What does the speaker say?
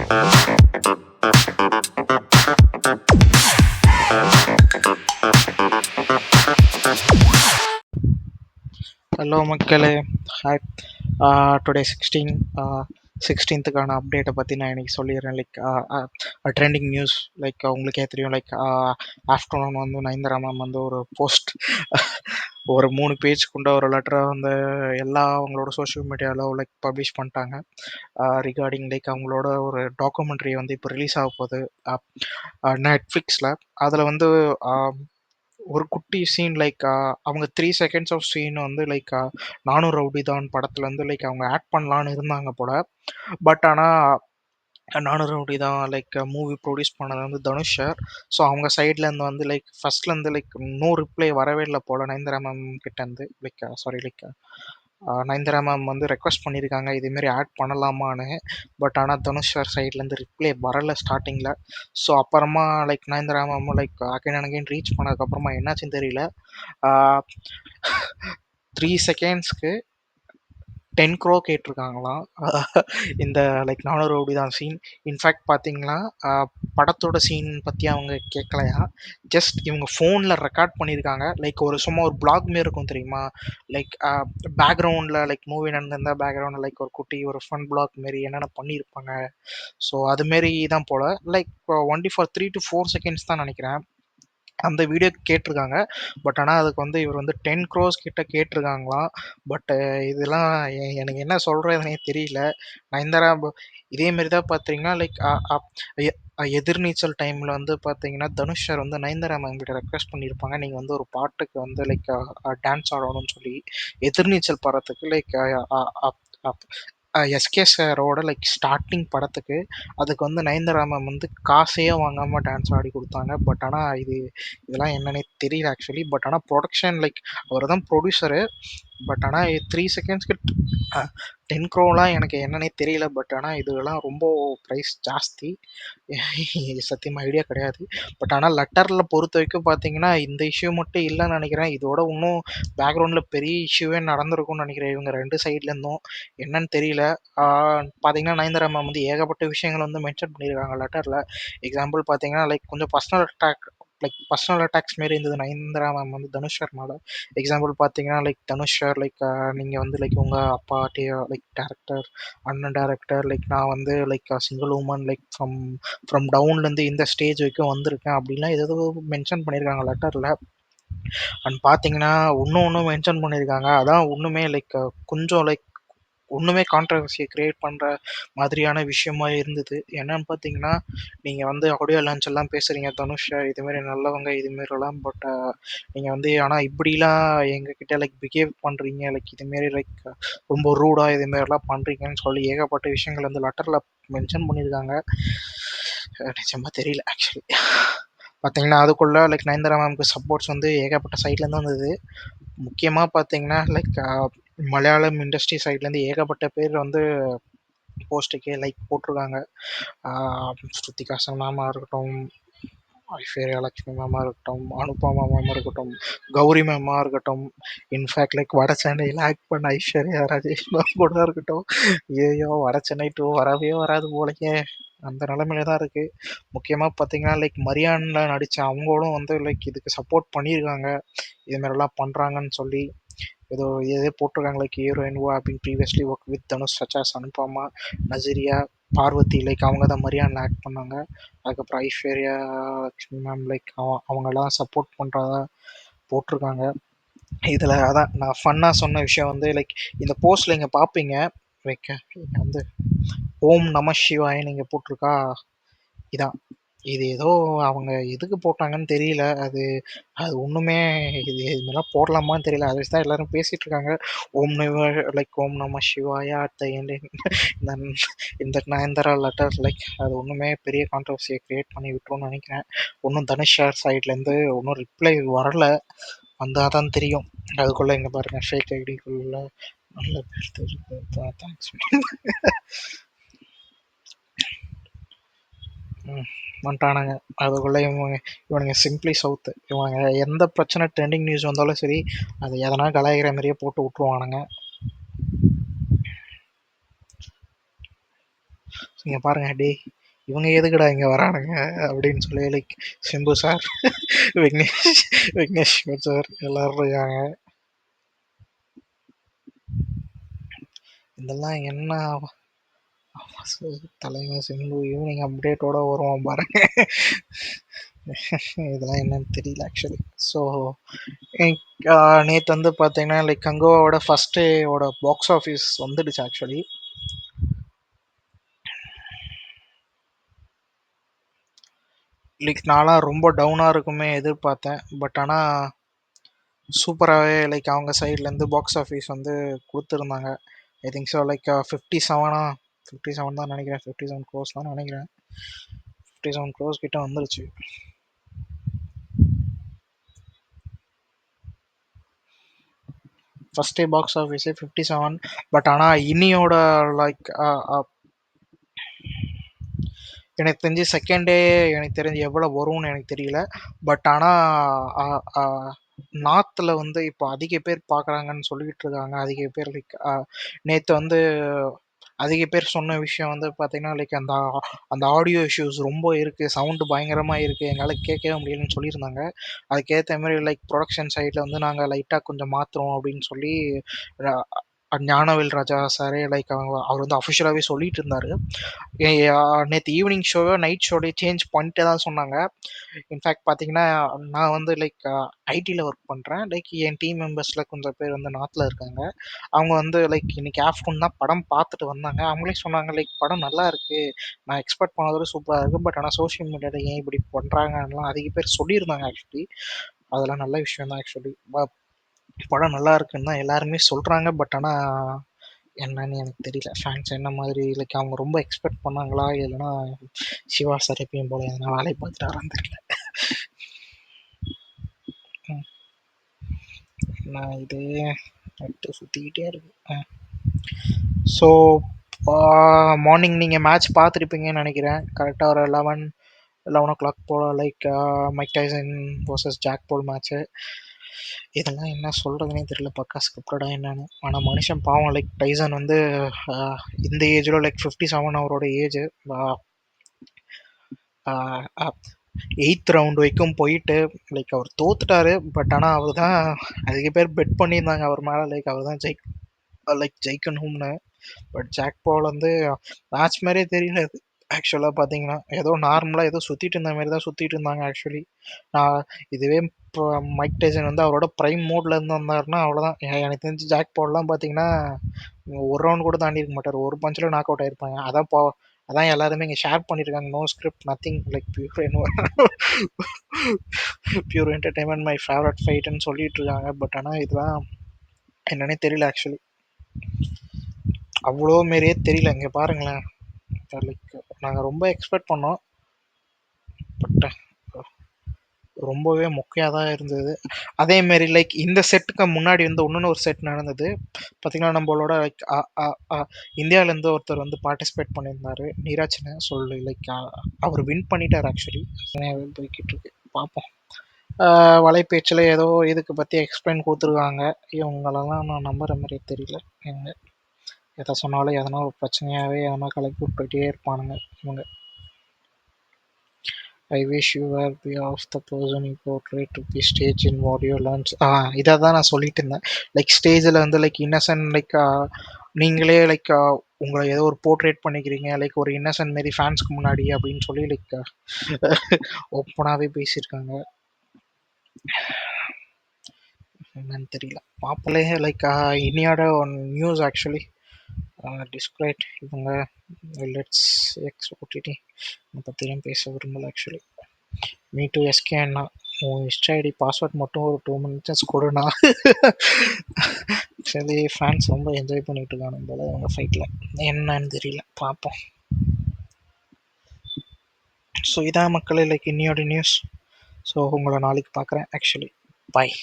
Hello மக்களே, hi. Today 16th அப்டேட்டை பற்றி நான் இன்றைக்கி சொல்லிடுறேன். Like trending news. லைக் உங்களுக்கே தெரியும், லைக் ஆஃப்டர்நூன் வந்து நயன்தாரா மேம் வந்து ஒரு போஸ்ட் ஒரு 3 பேஜ் கொண்ட ஒரு லெட்டரை வந்து எல்லா அவங்களோட சோஷியல் மீடியாவில் லைக் பப்ளிஷ் பண்ணிட்டாங்க. ரிகார்டிங் லைக் அவங்களோட ஒரு டாக்குமெண்ட்ரி வந்து இப்போ ரிலீஸ் ஆக போகுது நெட்ஃப்ளிக்ஸில். அதில் வந்து ஒரு குட்டி சீன் லைக் அவங்க 3 செகண்ட்ஸ் ஆஃப் சீன் வந்து லைக் நானும் ரவுடி தான் படத்துல வந்து லைக் அவங்க ஆட் பண்ணலான்னு இருந்தாங்க போல. பட் ஆனால் நானும் ரவுடி தான் லைக் மூவி ப்ரொடியூஸ் பண்ணது வந்து தனுஷ் சார். ஸோ அவங்க சைட்லேருந்து வந்து லைக் ஃபர்ஸ்ட்லேருந்து லைக் நோ ரிப்ளை வரவே இல்லை போல நயன்தாரா மேம் கிட்டேருந்து. Like sorry like Nayanthara ma'am வந்து ரெக்வஸ்ட் பண்ணியிருக்காங்க இதேமாரி ஆட் பண்ணலாமான்னு. பட் ஆனால் தனுஷ் சார் சைட்லேருந்து ரிப்ளை வரலை ஸ்டார்டிங்கில். ஸோ அப்புறமா like Nayanthara ma'am like again and again reach பண்ணதுக்கப்புறமா என்னாச்சுன்னு தெரியல. 3 செகண்ட்ஸ்க்கு 10 crore கேட்டிருக்காங்களாம். இந்த லைக் நானூறு ரவுடி தான் சீன். இன்ஃபேக்ட் பார்த்தீங்கன்னா படத்தோட சீன் பற்றி அவங்க கேட்கலையா, ஜஸ்ட் இவங்க ஃபோனில் ரெக்கார்ட் பண்ணியிருக்காங்க. லைக் ஒரு சும்மா ஒரு பிளாக் மாரி இருக்கும் தெரியுமா, லைக் பேக்ரவுண்டில் லைக் மூவி நடந்திருந்தால் பேக்ரவுண்டில் லைக் ஒரு குட்டி ஒரு ஃபன் பிளாக் மாரி என்னென்ன பண்ணியிருப்பாங்க. ஸோ அதுமாரி தான் போல். Like only for 3 to 4 seconds தான் நினைக்கிறேன் அந்த வீடியோ கேட்டிருக்காங்க. பட் ஆனால் அதுக்கு வந்து இவர் வந்து 10 crores கிட்ட கேட்டிருக்காங்களாம். பட் இதெல்லாம் எனக்கு என்ன சொல்கிறதுனே தெரியல. நயன்தாரா இதேமாரி தான் பார்த்தீங்கன்னா லைக் எதிர்நீச்சல் டைமில் வந்து பார்த்தீங்கன்னா தனுஷ் சார் வந்து நயன்தாரா மேம் கிட்ட ரெக்வஸ்ட் பண்ணியிருப்பாங்க, நீங்கள் வந்து ஒரு பாட்டுக்கு வந்து லைக் டான்ஸ் ஆடணும்னு சொல்லி. எதிர்நீச்சல் படத்துக்கு லைக் எஸ்கே சாரோட லைக் ஸ்டார்டிங் படத்துக்கு அதுக்கு வந்து நயன்தாரா மேம் வந்து காசையே வாங்காமல் டான்ஸ் ஆடி கொடுத்தாங்க. பட் ஆனால் இதெல்லாம் என்னன்னே தெரியல ஆக்சுவலி. பட் ஆனால் ப்ரொடக்ஷன் லைக் அவர் தான் ப்ரொடியூசரு. பட் ஆனால் 3 செகண்ட்ஸ்க்கு 10 crore எனக்கு என்னன்னே தெரியல. பட் ஆனால் இதுலாம் ரொம்ப ப்ரைஸ் ஜாஸ்தி. சத்தியமாக ஐடியா கிடையாது. பட் ஆனால் லெட்டரில் பொறுத்த வரைக்கும் பார்த்தீங்கன்னா இந்த இஷ்யூ மட்டும் இல்லைன்னு நினைக்கிறேன். இதோட இன்னும் பேக்ரவுண்டில் பெரிய இஷ்யூவே நடந்திருக்கும்னு நினைக்கிறேன் இவங்க 2 சைட்லேருந்தும். என்னன்னு தெரியல. பார்த்தீங்கன்னா நயன்தாரா மேம் வந்து ஏகப்பட்ட விஷயங்கள் வந்து மென்ஷன் பண்ணியிருக்காங்க லெட்டரில். எக்ஸாம்பிள் பார்த்தீங்கன்னா லைக் கொஞ்சம் பர்சனல் அட்டாக்ஸ் மாரி இருந்தது நயன்தாரா மேம் வந்து தனுஷ் சார் மேலே. எக்ஸாம்பிள் பார்த்தீங்கன்னா லைக் தனுஷ் சார் லைக் நீங்கள் வந்து லைக் உங்கள் அப்பா லைக் டேரக்டர், அண்ணன் டேரக்டர், லைக் நான் வந்து like single woman like from டவுன்லேருந்து இந்த ஸ்டேஜ் வரைக்கும் வந்திருக்கேன் அப்படின்லாம் ஏதோ மென்ஷன் பண்ணியிருக்காங்க லெட்டரில். அண்ட் பார்த்தீங்கன்னா ஒன்றும் மென்ஷன் பண்ணியிருக்காங்க. அதான் ஒன்றுமே லைக் கொஞ்சம் லைக் ஒன்றுமே கான்ட்ரவர்சியை க்ரியேட் பண்ணுற மாதிரியான விஷயமா இருந்தது. என்னன்னு பார்த்தீங்கன்னா நீங்கள் வந்து ஆடியோ லான்ச் எல்லாம் பேசுகிறீங்க தனுஷ் இதுமாரி நல்லவங்க இதுமாரிலாம். பட் நீங்கள் வந்து ஆனால் இப்படிலாம் எங்ககிட்ட லைக் பிஹேவ் பண்ணுறீங்க, லைக் இதுமாரி லைக் ரொம்ப ரூடாக இதுமாரிலாம் பண்ணுறீங்கன்னு சொல்லி ஏகப்பட்ட விஷயங்கள் வந்து லெட்டரில் மென்ஷன் பண்ணியிருக்காங்க. நிச்சயமாக தெரியல ஆக்சுவலி. பார்த்தீங்கன்னா அதுக்குள்ளே லைக் நயன்தாரா மேம்க்கு சப்போர்ட்ஸ் வந்து ஏகப்பட்ட சைட்லேருந்து வந்தது. முக்கியமாக பார்த்தீங்கன்னா லைக் மலையாளம் இண்டஸ்ட்ரி சைட்லேருந்து ஏகப்பட்ட பேர் வந்து போஸ்ட்டுக்கே லைக் போட்டிருக்காங்க. ஸ்ருத்திகா மேமாக இருக்கட்டும், ஐஸ்வர்யா லட்சுமி மேமாக இருக்கட்டும், அனுபமா மேமாக இருக்கட்டும், கௌரி மேமாக இருக்கட்டும், இன்ஃபேக்ட் லைக் வட சென்னையில் ஆக்ட் பண்ண ஐஸ்வர்யா ராஜேஷ் மேம் கூட இருக்கட்டும். ஐயோ வட சென்னை 2 வரவே வராது போலயே, அந்த நிலமையில தான் இருக்குது. முக்கியமாக பார்த்தீங்கன்னா லைக் மரியானில் நடித்த அவங்களும் வந்து லைக் இதுக்கு சப்போர்ட் பண்ணியிருக்காங்க, இதுமாரிலாம் பண்ணுறாங்கன்னு சொல்லி. ஏதோ போட்டிருக்காங்க like heroine who have been previously worked with Dhanush such as Anupama, Nazriya, Parvathy like அவங்க தான் மரியானில் ஆக்ட் பண்ணாங்க. அதுக்கப்புறம் ஐஸ்வர்யா லக்ஷ்மி மேம் லைக் அவங்கெல்லாம் சப்போர்ட் பண்ணுறதா போட்டிருக்காங்க. இதில் அதான் நான் ஃபன்னாக சொன்ன விஷயம் வந்து லைக் இந்த போஸ்ட்டில் இங்கே பார்ப்பீங்க லைக் வந்து ஓம் நம சிவாய் நீங்கள் போட்டிருக்கா இதான். இது ஏதோ அவங்க எதுக்கு போட்டாங்கன்னு தெரியல. அது அது ஒன்றுமே இதுமாதிரிலாம் போடலாமான்னு தெரியல. அதை வச்சு தான் எல்லோரும் பேசிகிட்டு இருக்காங்க. ஓம் நம லைக் ஓம் நம சிவாயா அட் த எண்ட் இந்த இந்த நயன்தாரா லெட்டர் லைக் அது ஒன்றுமே பெரிய கான்ட்ரவர்சியை க்ரியேட் பண்ணி விட்டுருன்னு நினைக்கிறேன். ஒன்றும் தனுஷ் சார் சைட்லேருந்து ஒன்றும் ரிப்ளை வரல. வந்தால் தான் தெரியும். அதுக்குள்ளே இங்கே பாருங்கள் ஃபேக் ஐடிக்குள்ளே நல்ல பேர் தெரியுது. தேங்க்ஸ். வந்துட்டானுங்க. அதுக்குள்ளே இவனுங்க சிம்பிளி சவுத்து இவனுங்க எந்த பிரச்சனை ட்ரெண்டிங் நியூஸ் வந்தாலும் சரி அது எதனா கலாய்கிற மாதிரியே போட்டு விட்ருவானுங்க. நீங்கள் பாருங்கள் டே இவங்க எதுக்குடா இங்க வரானுங்க அப்படின்னு சொல்லி like Simbu sir, Vignesh Vignesh sir எல்லாரும் இருக்காங்க. இதெல்லாம் என்ன தலைமை சிம்பு ஈவினிங் அப்டேட்டோட வருவோம் பாருங்க. இதெல்லாம் என்னன்னு தெரியல ஆக்சுவலி. ஸோ நேற்று வந்து பார்த்தீங்கன்னா லைக் கங்கோவோட ஃபர்ஸ்ட் டேவோட பாக்ஸ் ஆஃபீஸ் வந்துடுச்சு ஆக்சுவலி. லைக் நான்லாம் ரொம்ப டவுனாக இருக்குமே எதிர்பார்த்தேன். பட் ஆனால் சூப்பராகவே லைக் அவங்க சைட்லேருந்து பாக்ஸ் ஆஃபீஸ் வந்து கொடுத்துருந்தாங்க. ஐ திங்க் ஸோ லைக் 57 தான் நினைக்கிறேன், 57 க்ரோஸ் தான் நினைக்கிறேன். 57 க்ரோஸ் கிட்ட வந்துருச்சு. ஃபர்ஸ்ட் டே பாக்ஸ் ஆஃபீஸே 57. பட் ஆனால் இன்னியோட லைக் எனக்கு தெரிஞ்சு செகண்ட் டே எனக்கு தெரிஞ்சு எவ்வளோ வரும்னு எனக்கு தெரியல. பட் ஆனால் நார்த்தில் வந்து இப்போ அதிக பேர் பார்க்குறாங்கன்னு சொல்லிக்கிட்டு இருக்காங்க. அதிக பேர் லைக் நேற்று வந்து அதிக பேர் சொன்ன விஷயம் வந்து பார்த்தீங்கன்னா லைக் அந்த அந்த ஆடியோ இஷ்யூஸ் ரொம்ப இருக்குது, சவுண்டு பயங்கரமாக இருக்குது, எங்களால் கேட்கவே முடியலன்னு சொல்லியிருந்தாங்க. அதுக்கேற்ற மாதிரி லைக் ப்ரொடக்ஷன் சைடில் வந்து நாங்கள் லைட்டாக கொஞ்சம் மாற்றுறோம் அப்படின்னு சொல்லி ஞானவேல் ராஜா சாரே லைக் அவர் வந்து அஃபிஷியலாகவே சொல்லிட்டு இருந்தார். நேற்று ஈவினிங் ஷோவை நைட் ஷோடே சேஞ்ச் பண்ணிட்டே தான் சொன்னாங்க. இன்ஃபேக்ட் பார்த்தீங்கன்னா நான் வந்து லைக் ஐடியில் ஒர்க் பண்ணுறேன். லைக் என் டீம் மெம்பர்ஸில் கொஞ்சம் பேர் வந்து நார்த்தில் இருக்காங்க. அவங்க வந்து லைக் இன்னைக்கு ஆஃப்டர்நூன் தான் படம் பார்த்துட்டு வந்தாங்க. அவங்களே சொன்னாங்க லைக் படம் நல்லா இருக்குது, நான் எக்ஸ்பெக்ட் பண்ணதோட சூப்பராக இருக்குது. பட் ஆனால் சோஷியல் மீடியாவில் ஏன் இப்படி பண்ணுறாங்கலாம் அதிக பேர் சொல்லியிருந்தாங்க ஆக்சுவலி. அதெல்லாம் நல்ல விஷயம் தான் ஆக்சுவலி. படம் நல்லா இருக்குன்னு தான் எல்லாருமே சொல்கிறாங்க. பட் ஆனால் என்னன்னு எனக்கு தெரியல, ஃபேன்ஸ் என்ன மாதிரி லைக் அவங்க ரொம்ப எக்ஸ்பெக்ட் பண்ணாங்களா, இல்லைன்னா சிவா சார் எப்பயும் போல எதனா வேலையை பார்த்துட்டாரான்னு தெரியல. நான் இதே நட்டு சுற்றிக்கிட்டே இருக்கு. ஸோ மார்னிங் நீங்கள் மேட்ச் பார்த்துருப்பீங்கன்னு நினைக்கிறேன். கரெக்டாக ஒரு 11 o'clock போல் like Mike Tyson versus Jake Paul match. இதெல்லாம் என்ன சொல்கிறதுனே தெரியல, பக்கா ஸ்கிரிப்டடாக என்னன்னு. ஆனால் மனுஷன் பாவம் லைக் டைசன் வந்து இந்த ஏஜில் லைக் 57 அவரோட ஏஜ். 8th ரவுண்ட் வரைக்கும் போயிட்டு லைக் அவர் தோத்துட்டாரு. பட் ஆனால் அவர் தான் அதிக பேர் பெட் பண்ணியிருந்தாங்க அவர் மேலே, லைக் அவர் தான் ஜெயிக்கணும்னு. பட் ஜாக் பால் வந்து மேட்ச் மாதிரியே தெரியல அது. ஆக்சுவலாக பார்த்தீங்கன்னா ஏதோ நார்மலாக ஏதோ சுற்றிட்டு இருந்த மாதிரி தான் சுற்றிட்டு இருந்தாங்க ஆக்சுவலி. நான் இதுவே இப்போ மைக் டைசன் வந்து அவரோட ப்ரைம் மோட்ல இருந்து வந்தாருன்னா அவ்வளோதான். எனக்கு தெரிஞ்சு ஜாக் பால்லாம் பார்த்தீங்கன்னா ஒரு ரவுண்ட் கூட தாண்டி இருக்க மாட்டார், ஒரு பஞ்சில் நாக் அவுட் ஆயிருப்பாங்க. அதான் எல்லாருமே இங்கே ஷேர் பண்ணியிருக்காங்க, no script nothing like pure entertainment my favourite ஃபைட்டுன்னு சொல்லிட்டு இருக்காங்க. பட் ஆனால் இதுதான் என்னன்னே தெரியல ஆக்சுவலி. அவ்வளோ மாரியே தெரியல. இங்கே பாருங்களேன், லைக் நாங்கள் ரொம்ப எக்ஸ்பெக்ட் பண்ணோம். பட் ரொம்பவே மொக்கையாக தான் இருந்தது. அதேமாரி லைக் இந்த செட்டுக்கு முன்னாடி வந்து இன்னொன்று ஒரு செட் நடந்தது பார்த்தீங்கன்னா, நம்மளோட லைக் இந்தியாவிலேருந்து ஒருத்தர் வந்து பார்ட்டிசிபேட் பண்ணியிருந்தார், நீராஜ்னு சொல்லி. லைக் அவர் வின் பண்ணிட்டார் ஆக்சுவலி. போய்கிட்டு இருக்கு, பார்ப்போம். வலைபேச்சில் ஏதோ இதுக்கு பற்றி எக்ஸ்பிளைன் கொடுத்துருக்காங்க. இவங்களெல்லாம் நான் நம்புகிற மாதிரி தெரியல. எங்க எதை சொன்னாலும் எதனா ஒரு பிரச்சனையாகவே எதனா கலக்கி விட்டுட்டே இருப்பானுங்க இவங்க. I wish you are be of the person you portrayed to be stage in what you learns. இதை தான் நான் சொல்லிட்டு இருந்தேன். லைக் ஸ்டேஜில் வந்து லைக் இன்னசென்ட் லைக் நீங்களே லைக் உங்களை ஏதோ ஒரு போர்ட்ரேட் பண்ணிக்கிறீங்க லைக் ஒரு இன்னசென்ட் மாரி ஃபேன்ஸ்க்கு முன்னாடி அப்படின்னு சொல்லி லைக் ஓப்பனாகவே பேசியிருக்காங்க. என்னன்னு தெரியல, பாப்பலே. லைக் இன்னையோட ஒன் நியூஸ் ஆக்சுவலி டிஸ்கிரைட் இவங்க லெட்ஸ் எக்ஸ் ஓடிடி பற்றிலாம் பேச விரும்பல ஆக்சுவலி. மீ டு எஸ்கே அண்ணா, உன் இன்ஸ்டா ஐடி பாஸ்வேர்ட் மட்டும் ஒரு 2 minutes கொடுண்ணா. சரி, ஃபேன்ஸ் ரொம்ப என்ஜாய் பண்ணிட்டு இருக்காங்க போல அவங்க ஃபைட்டில், என்னன்னு தெரியல, பார்ப்போம். ஸோ இதான் மக்களே லைக் இன்னையோட நியூஸ். ஸோ உங்களை நாளைக்கு பார்க்குறேன் ஆக்சுவலி. பாய்.